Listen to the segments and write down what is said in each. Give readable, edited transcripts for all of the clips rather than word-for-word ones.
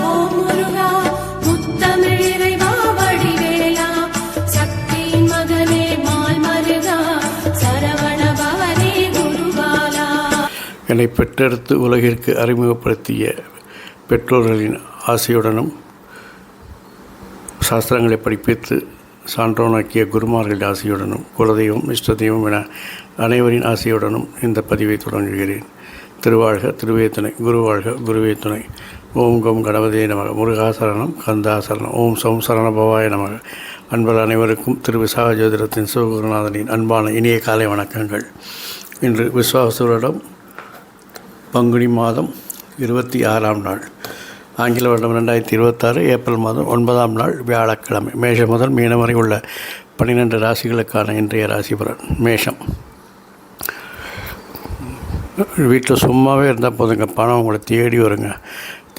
ஓம் முருகா முத்தமிழ் இறைவா வடிவேலா சக்தியின் மகனே மால் மருகா சரவண பவனே குருபாலா. என்னை பெற்றெடுத்து உலகிற்கு அறிமுகப்படுத்திய பெற்றோர்களின் ஆசையுடனும் சாஸ்திரங்களை படிப்பித்து சான்றோனாக்கிய குருமார்களின் ஆசையுடனும் குலதெய்வம் இஷ்ட தெய்வம் என அனைவரின் ஆசையுடனும் இந்த பதிவை தொடங்குகிறேன். திருவாழ்க திருவே துணை, குருவாழ்க குருவே துணை. ஓம் கம் கணபதியே நமக, முருகாசரணம் கந்தாசரணம், ஓம் சோம் சரணபவாய நமக. அன்பர் அனைவருக்கும் திரு விசாக ஜோதிடத்தின் சிவகுருநாதனின் அன்பான இனிய காலை வணக்கங்கள். இன்று விஸ்வாவசு வருடம் பங்குனி மாதம் 26ஆம் நாள், ஆங்கில வருடம் 2026 ஏப்ரல் மாதம் 9ஆம் நாள் வியாழக்கிழமை. மேஷம் முதல் மீனம் வரை உள்ள 12 ராசிகளுக்கான இன்றைய ராசி பலன். மேஷம். வீட்டில் சும்மாவே இருந்தால் போதுங்க, பணம் உங்களை தேடி வருங்க.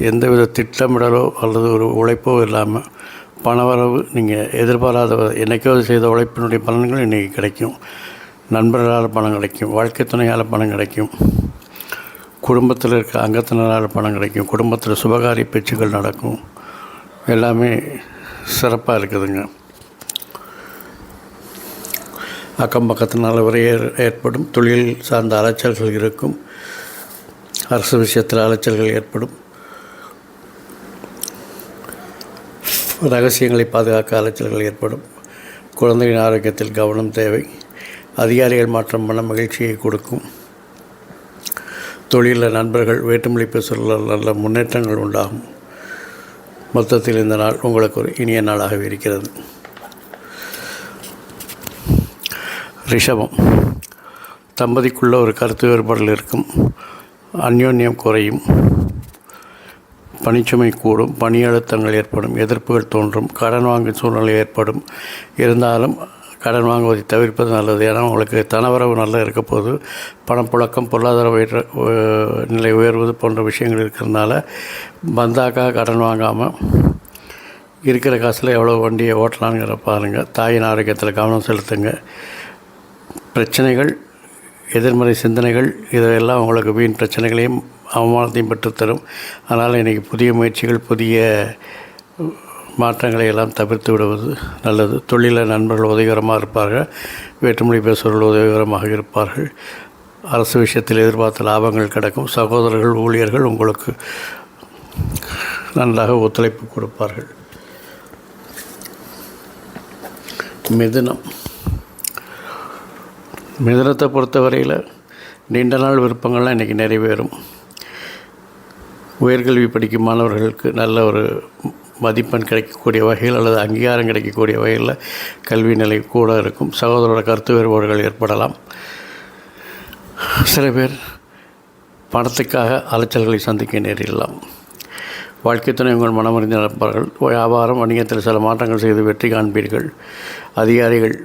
எந்தவித திட்டமிடலோ அல்லது ஒரு உழைப்போ இல்லாமல் பணவரவு நீங்கள் எதிர்பாராத என்றைக்காவது செய்த உழைப்பினுடைய பலன்கள் இன்றைக்கி கிடைக்கும். நண்பர்களால் பணம் கிடைக்கும், வாழ்க்கை துணையால் பணம் கிடைக்கும், குடும்பத்தில் இருக்க அங்கத்தினரால் பணம் கிடைக்கும், குடும்பத்தில் சுபகாரிய பேச்சுக்கள் நடக்கும். எல்லாமே சிறப்பாக இருக்குதுங்க. அக்கம் பக்கத்தினால் வரை ஏற்படும் தொழில் சார்ந்த அலைச்சல்கள் இருக்கும். அரசு விஷயத்தில் அலைச்சல்கள் ஏற்படும். ரகசியங்களை பாதுகாக்க அலைச்சல்கள் ஏற்படும். குழந்தையின் ஆரோக்கியத்தில் கவனம் தேவை. அதிகாரிகள் மாற்றம் மன மகிழ்ச்சியை கொடுக்கும். தொழிலில் நண்பர்கள் வேற்றுமொழி பேசுவதால் நல்ல முன்னேற்றங்கள் உண்டாகும். மொத்தத்தில் இந்த நாள் உங்களுக்கு ஒரு இனிய நாளாகவே இருக்கிறது. ரிஷபம். தம்பதிக்குள்ள ஒரு கருத்து வேறுபாடுகள் இருக்கும். அந்யோன்யம் குறையும். பணிச்சுமை கூடும். பணி அழுத்தங்கள் ஏற்படும். எதிர்ப்புகள் தோன்றும். கடன் வாங்கும் சூழ்நிலை ஏற்படும். இருந்தாலும் கடன் வாங்குவதை தவிர்ப்பது நல்லது. ஏன்னா உங்களுக்கு தனவரவு நல்லா இருக்க போது பணப்புழக்கம் பொருளாதார நிலை உயர்வது போன்ற விஷயங்கள் இருக்கிறதுனால பந்தாக்காக கடன் வாங்காமல் இருக்கிற காசில் எவ்வளோ வண்டியை ஓட்டலாங்கிற பாருங்கள். தாயின் ஆரோக்கியத்தில் கவனம் செலுத்துங்க. பிரச்சனைகள், எதிர்மறை சிந்தனைகள் இதையெல்லாம் உங்களுக்கு வீண் பிரச்சனைகளையும் அவமானத்தையும் பெற்றுத்தரும். அதனால் இன்றைக்கி புதிய முயற்சிகள், புதிய மாற்றங்களை எல்லாம் தவிர்த்து விடுவது நல்லது. தொழிலில் நண்பர்கள் உதவிகரமாக இருப்பார்கள். வேற்றுமொழி பேசுபவர்கள் உதவிகரமாக இருப்பார்கள். அரசு விஷயத்தில் எதிர்பார்த்த லாபங்கள் கிடைக்கும். சகோதரர்கள், ஊழியர்கள் உங்களுக்கு நன்றாக ஒத்துழைப்பு கொடுப்பார்கள். மிதுனம். மிதுனத்தை பொறுத்தவரையில் நீண்ட நாள் விருப்பங்கள்லாம் இன்றைக்கி நிறைவேறும். உயர்கல்வி படிக்கும் மாணவர்களுக்கு நல்ல ஒரு மதிப்பெண் கிடைக்கக்கூடிய வகையில் அல்லது அங்கீகாரம் கிடைக்கக்கூடிய வகையில் கல்வி நிலை கூட இருக்கும். சகோதரோட கருத்து வேறுபாடுகள் ஏற்படலாம். சில பேர் பணத்துக்காக அலைச்சல்களை சந்திக்க நேரிடலாம். வாழ்க்கை துணை உங்கள் மனமறிந்து நடப்பார்கள். வியாபாரம், வணிகத்தில் சில மாற்றங்கள் செய்து வெற்றி காண்பீர்கள். அதிகாரிகள்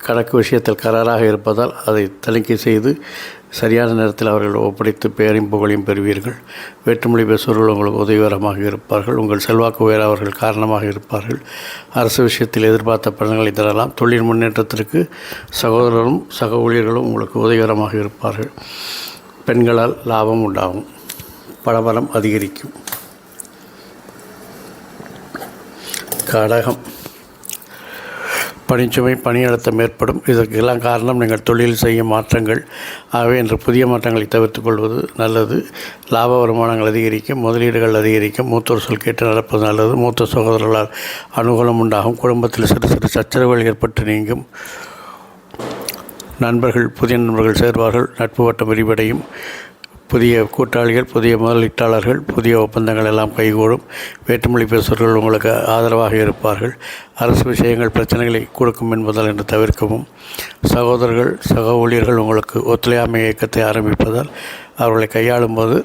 கணக்கு விஷயத்தில் கராராக இருப்பதால் அதை தணிக்கை செய்து சரியான நேரத்தில் அவர்கள் ஒப்படைத்து பெயரையும் புகழையும் பெறுவீர்கள். வேற்றுமொழி பேசுபவர்கள் உங்களுக்கு உதவிகரமாக இருப்பார்கள். உங்கள் செல்வாக்கு உயர அவர்கள் காரணமாக இருப்பார்கள். அரசு விஷயத்தில் எதிர்பார்த்த பலன்களை தரலாம். தொழில் முன்னேற்றத்திற்கு சகோதரரும் சக ஊழியர்களும் உங்களுக்கு உதவிகரமாக இருப்பார்கள். பெண்களால் லாபம் உண்டாகும். பணபலம் அதிகரிக்கும். கடகம். பணிச்சுமை, பணி அழுத்தம் ஏற்படும். இதற்கெல்லாம் காரணம் நீங்கள் தொழில் செய்யும் மாற்றங்கள். ஆகவே இன்று புதிய மாற்றங்களை தவிர்த்துக் கொள்வது நல்லது. லாப வருமானங்கள் அதிகரிக்கும். முதலீடுகள் அதிகரிக்கும். மூத்தோர் சொல் கேட்டு நடப்பது நல்லது. மூத்த சகோதரர்களால் அனுகூலம் உண்டாகும். குடும்பத்தில் சிறு சிறு சச்சரவுகள் ஏற்பட்டு நீங்கும். புதிய நண்பர்கள் சேர்வார்கள். நட்பு வட்டம் விரிவடையும். புதிய கூட்டாளிகள், புதிய முதலீட்டாளர்கள், புதிய ஒப்பந்தங்கள் எல்லாம் கைகூடும். வேற்றுமொழி பேசுபவர்கள் உங்களுக்கு ஆதரவாக இருப்பார்கள். அரசு விஷயங்கள் பிரச்சனைகளை கொடுக்கும் என்பதால் என்று தவிர்க்கவும். சகோதரர்கள், சக ஊழியர்கள் உங்களுக்கு ஒத்துழையாமை இயக்கத்தை ஆரம்பிப்பதால் அவர்களை கையாளும் போது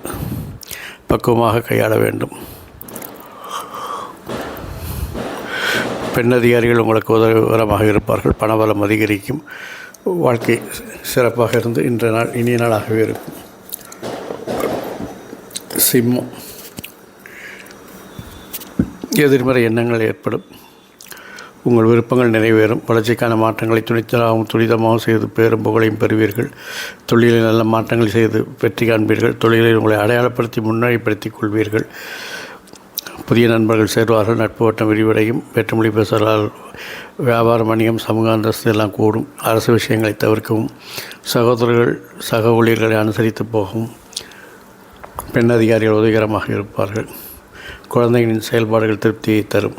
பக்குவமாக கையாள வேண்டும். பெண் அதிகாரிகள் உங்களுக்கு உதவிகரமாக இருப்பார்கள். பணபலம் அதிகரிக்கும். வாழ்க்கை சிறப்பாக இருந்து இன்றைய நாள் இனிய நாளாகவே இருக்கும். சிம்மம். எதிர்மறை எண்ணங்கள் ஏற்படும். உங்கள் விருப்பங்கள் நிறைவேறும். வளர்ச்சிக்கான மாற்றங்களை துரிதமாகவும் செய்து பேரும் புகழையும் பெறுவீர்கள். தொழிலில் நல்ல மாற்றங்களை செய்து வெற்றி காண்பீர்கள். தொழிலை உங்களை அடையாளப்படுத்தி முன்னிலைப்படுத்திக் கொள்வீர்கள். புதிய நண்பர்கள் சேர்வார்கள். நட்பு வட்டம் விரிவடையும். வேற்றுமொழி பேசுவதால் வியாபாரம், வணிகம், சமூக அந்தஸ்து எல்லாம் கூடும். அரசு விஷயங்களை தவிர்க்கவும். சகோதரர்கள் சக ஊழியர்களை அனுசரித்து போகவும். பெண் அதிகாரிகள் உதவிகரமாக இருப்பார்கள். குழந்தைகளின் செயல்பாடுகள் திருப்தியை தரும்.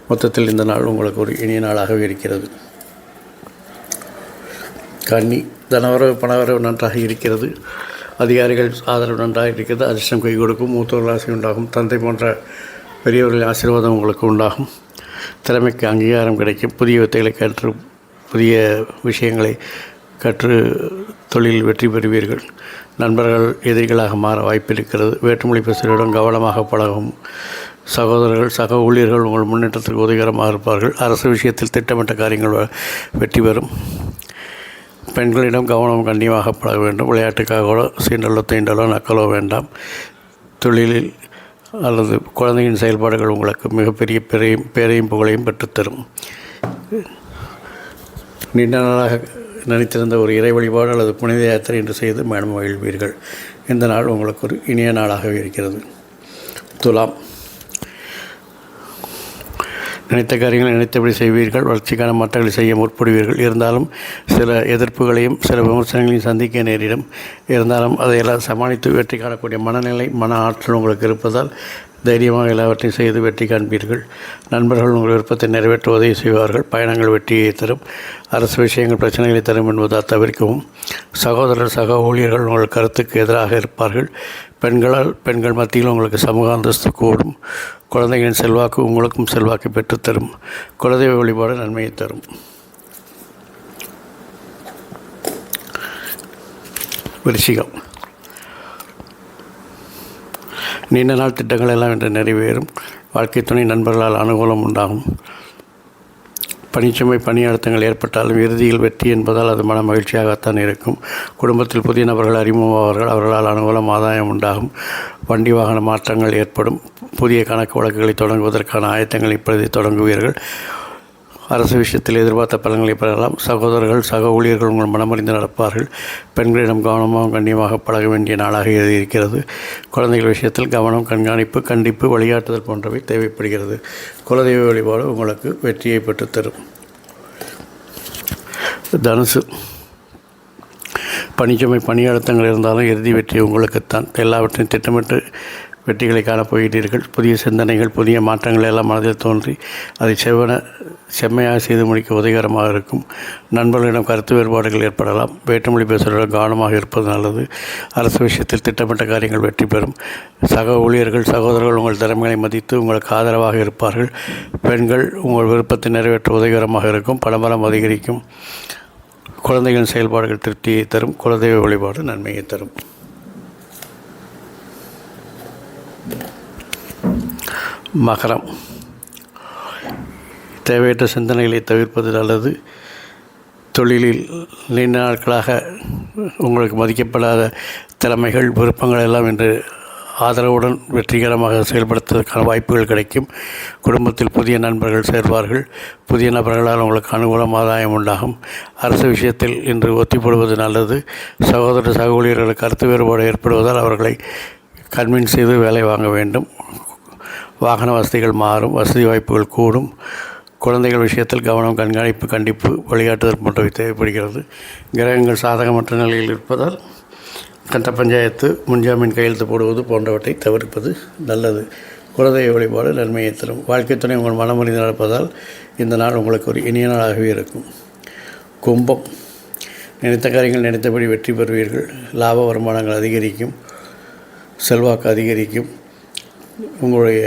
மொத்தத்தில் இந்த நாள் உங்களுக்கு ஒரு இனிய நாளாகவே இருக்கிறது. கன்னி, தனவரவு பணவரவு நன்றாக இருக்கிறது. அதிகாரிகள் ஆதரவு நன்றாக இருக்கிறது. அதிர்ஷ்டம் கை கொடுக்கும். மூத்தவர்கள் ஆசை உண்டாகும். தந்தை போன்ற பெரியவர்களின் ஆசீர்வாதம் உங்களுக்கு உண்டாகும். திறமைக்கு அங்கீகாரம் கிடைக்கும். புதிய வித்தைகளை கற்று புதிய விஷயங்களை கற்று தொழில் வெற்றி பெறுவீர்கள். நண்பர்கள் எதிரிகளாக மாற வாய்ப்பு இருக்கிறது. வேற்றுமொழி பேசுவதுடன் கவனமாக பழகும். சகோதரர்கள் சக ஊழியர்கள் உங்கள் முன்னேற்றத்திற்கு உதவிகரமாக இருப்பார்கள். அரசு விஷயத்தில் திட்டமிட்ட காரியங்கள் வெற்றி பெறும். பெண்களிடம் கவனம் கண்ணியமாக பழக வேண்டும். விளையாட்டுக்காக சீண்டலோ தீண்டலோ நக்கலோ வேண்டாம். தொழிலில் அல்லது குழந்தையின் செயல்பாடுகள் உங்களுக்கு மிகப்பெரிய பேரையும் புகழையும் பெற்றுத்தரும். நீண்ட நாளாக நினைத்திருந்த ஒரு இறை வழிபாடு அல்லது புனித யாத்திரை என்று செய்து மேலும் மகிழ்வீர்கள். இந்த நாள் உங்களுக்கு ஒரு இனிய நாளாகவே இருக்கிறது. துலாம், நினைத்த காரியங்களை நினைத்தபடி செய்வீர்கள். வளர்ச்சிக்கான மாற்றங்களை செய்ய முற்படுவீர்கள். இருந்தாலும் சில எதிர்ப்புகளையும் சில விமர்சனங்களையும் சந்திக்க நேரிடும். இருந்தாலும் அதையெல்லாம் சமாளித்து வெற்றி காணக்கூடிய மனநிலை, மன ஆற்றல் உங்களுக்கு இருப்பதால் தைரியமாக எல்லாவற்றையும் செய்து வெற்றி காண்பீர்கள். நண்பர்கள் உங்கள் விருப்பத்தை நிறைவேற்ற உதவி செய்வார்கள். பயணங்கள் வெற்றியை தரும். அரசு விஷயங்கள் பிரச்சனைகளை தரும் என்பதால் தவிர்க்கவும். சகோதரர் சக ஊழியர்கள் உங்கள் கருத்துக்கு எதிராக இருப்பார்கள். பெண்கள் மத்தியில் உங்களுக்கு சமூக அந்தஸ்து கூடும். குழந்தைகளின் செல்வாக்கு உங்களுக்கும் செல்வாக்கை பெற்றுத்தரும். குலதெய்வ வழிபாடு நன்மையை தரும். விருச்சிகம், நீண்ட நாள் திட்டங்கள் எல்லாம் இன்று நிறைவேறும். வாழ்க்கை துணை நண்பர்களால் அனுகூலம் உண்டாகும். பணிச்சுமை பணி அழுத்தங்கள் ஏற்பட்டாலும் இறுதியில் வெற்றி என்பதால் அது மன மகிழ்ச்சியாகத்தான் இருக்கும். குடும்பத்தில் புதிய நபர்கள் அறிமுகமாவார்கள். அவர்களால் அனுகூலம் ஆதாயம் உண்டாகும். வண்டி வாகன மாற்றங்கள் ஏற்படும். புதிய கணக்கு வழக்குகளை தொடங்குவதற்கான ஆயத்தங்களை இப்பொழுது தொடங்குவீர்கள். அரசு விஷயத்தில் எதிர்பார்த்த பலன்களை பெறலாம். சகோதரர்கள் சக ஊழியர்கள் உங்கள் மனமறிந்து நடப்பார்கள். பெண்களிடம் கவனமாக கண்ணியமாக பழக வேண்டிய நாளாக இருக்கிறது. குழந்தைகள் விஷயத்தில் கவனம், கண்காணிப்பு, கண்டிப்பு, வழிகாட்டுதல் போன்றவை தேவைப்படுகிறது. குலதெய்வ வழிபாடு உங்களுக்கு வெற்றியை பெற்றுத்தரும். தனுசு, பணிச்சுமை பணி அழுத்தங்கள் இருந்தாலும் இறுதி வெற்றி உங்களுக்குத்தான். எல்லாவற்றையும் திட்டமிட்டு வெற்றிகளை காணப்போகிறீர்கள். புதிய சிந்தனைகள், புதிய மாற்றங்கள் எல்லாம் மனதில் தோன்றி அதை செம்மையாக செய்து முடிக்க உதவிகரமாக இருக்கும். நண்பர்களிடம் கருத்து வேறுபாடுகள் ஏற்படலாம். வேற்றுமொழி பேசுவதுடன் கவனமாக இருப்பது நல்லது. அரசு விஷயத்தில் திட்டமிட்ட காரியங்கள் வெற்றி பெறும். சக ஊழியர்கள் சகோதரர்கள் உங்கள் திறமைகளை மதித்து உங்களுக்கு ஆதரவாக இருப்பார்கள். பெண்கள் உங்கள் விருப்பத்தை நிறைவேற்ற உதவிகரமாக இருக்கும். பணபலம் அதிகரிக்கும். குழந்தைகளின் செயல்பாடுகள் திருப்தியை தரும். குலதெய்வ வழிபாடு நன்மையை தரும். மகரம், தேவையற்ற சிந்தனைகளை தவிர்ப்பது நல்லது. தொழிலில் நீண்ட நாட்களாக உங்களுக்கு மதிக்கப்படாத திறமைகள், விருப்பங்கள் எல்லாம் இன்று ஆதரவுடன் வெற்றிகரமாக செயல்படுத்துவதற்கான வாய்ப்புகள் கிடைக்கும். குடும்பத்தில் புதிய நண்பர்கள் சேர்வார்கள். புதிய நபர்களால் உங்களுக்கு அனுகூலம் ஆதாயம் உண்டாகும். அரசு விஷயத்தில் இன்று ஒத்திப்படுவது நல்லது. சகோதர சக ஊழியர்களுக்கு கருத்து வேறுபாடு ஏற்படுவதால் அவர்களை கன்வின்ஸ் செய்து வேலை வாங்க வேண்டும். வாகன வசதிகள் மாறும். வசதி வாய்ப்புகள் கூடும். குழந்தைகள் விஷயத்தில் கவனம், கண்காணிப்பு, கண்டிப்பு, வழிகாட்டுதல் போன்றவை தேவைப்படுகிறது. கிரகங்கள் சாதகமற்ற நிலையில் இருப்பதால் கட்ட பஞ்சாயத்து, முன்ஜாமீன் கையெழுத்து போடுவது போன்றவற்றை தவிர்ப்பது நல்லது. குலதெய்வ வழிபாடு நன்மையை தரும். வாழ்க்கை துணை உங்கள் மனமறிந்து நடப்பதால் இந்த நாள் உங்களுக்கு ஒரு இனிய நாளாகவே இருக்கும். கும்பம், நினைத்த காரியங்கள் நினைத்தபடி வெற்றி பெறுவீர்கள். லாப வருமானங்கள் அதிகரிக்கும். செல்வாக்கு அதிகரிக்கும். உங்களுடைய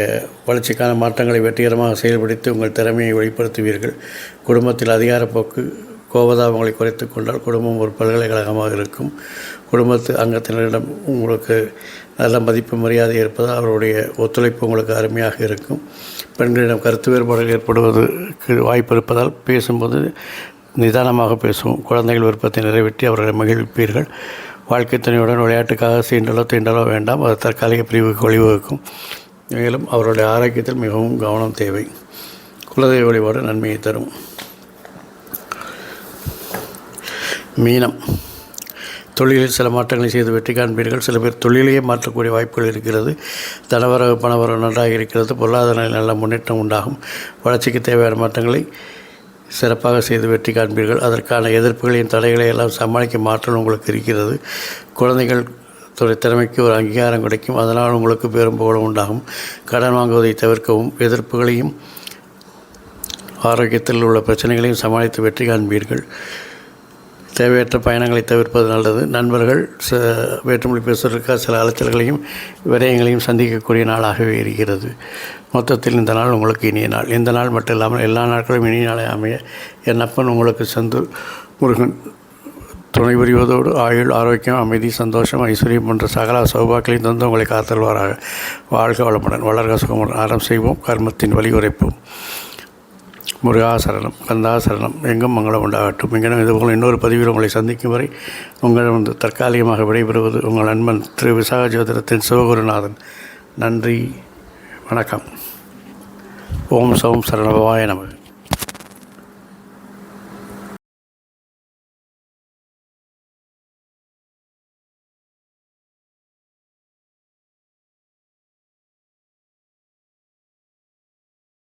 வளர்ச்சிக்கான மாற்றங்களை வெற்றிகரமாக செயல்படுத்தி உங்கள் திறமையை வெளிப்படுத்துவீர்கள். குடும்பத்தில் அதிகாரப்போக்கு, கோபதாபங்களை குறைத்து கொண்டால் குடும்பம் ஒரு பல்கலைக்கழகமாக இருக்கும். குடும்பத்து அங்கத்தினரிடம் உங்களுக்கு நல்ல மதிப்பு மரியாதை இருப்பதால் அவருடைய ஒத்துழைப்பு உங்களுக்கு அருமையாக இருக்கும். பெண்களிடம் கருத்து வேறுபாடுகள் ஏற்படுவதற்கு வாய்ப்பு இருப்பதால் பேசும்போது நிதானமாக பேசுவோம். குழந்தைகள் விருப்பத்தை நிறைவேற்றி அவர்களை மகிழ்விப்பீர்கள். வாழ்க்கை துணையுடன் விளையாட்டுக்காக சீண்டலோ தீண்டலோ வேண்டாம். அது தற்காலிக பிரிவுக்கு வழிவகுக்கும். மேலும் அவருடைய ஆரோக்கியத்தில் மிகவும் கவனம் தேவை. குலதெய்வ வழிபாடு நன்மையை தரும். மீனம், தொழிலில் சில மாற்றங்களை செய்து வெற்றி காண்பீர்கள். சில பேர் தொழிலையே மாற்றக்கூடிய வாய்ப்புகள் இருக்கிறது. தனவரவு பணவரவு நன்றாக இருக்கிறது. பொருளாதார நல்ல முன்னேற்றம் உண்டாகும். வளர்ச்சிக்கு தேவையான மாற்றங்களை சிறப்பாக செய்து வெற்றி காண்பீர்கள். அதற்கான எதிர்ப்புகளையும் தடைகளை எல்லாம் சமாளிக்கும் ஆற்றல் உங்களுக்கு இருக்கிறது. குழந்தைகள் திறமைக்கு ஒரு அங்கீகாரம் கிடைக்கும். அதனால் உங்களுக்கு பெரும் புகழும் உண்டாகும். கடன் வாங்குவதை தவிர்க்கவும். எதிர்ப்புகளையும் ஆரோக்கியத்தில் உள்ள பிரச்சனைகளையும் சமாளித்து வெற்றி காண்பீர்கள். தேவையற்ற பயணங்களை தவிர்ப்பது நல்லது. நண்பர்கள் வேற்றுமொழி பேசுவதற்காக சில அலைச்சல்களையும் விரயங்களையும் சந்திக்கக்கூடிய நாளாகவே இருக்கிறது. மொத்தத்தில் இந்த நாள் உங்களுக்கு இனிய நாள். இந்த நாள் மட்டும் இல்லாமல் எல்லா நாட்களும் இனிய நாளை அமைய என் அப்பன் உங்களுக்கு செந்தூர் முருகன் துணை புரிவதோடு ஆயுள், ஆரோக்கியம், அமைதி, சந்தோஷம், ஐஸ்வர்யம் போன்ற சகல சௌபாக்கியங்களையும் தந்து உங்களை காத்தல்வாராக. வாழ்க வளமுடன், வளர்க சுகமுடன். அறம் செய்வோம், கர்மத்தின் வழி உரைப்போம். முருகாசரணம், கந்தாசரணம், எங்கும் மங்களம் உண்டாகட்டும். இங்கேனும் இதுபோல் இன்னொரு பதிவில் உங்களை சந்திக்கும் வரை உங்களிடம் தற்காலிகமாக விடைபெறுவது உங்கள் நண்பன் திரு விசாக ஜோதிடத்தின் சிவகுருநாதன். நன்றி, வணக்கம். ஓம் சௌம் சரணபவாய நமக.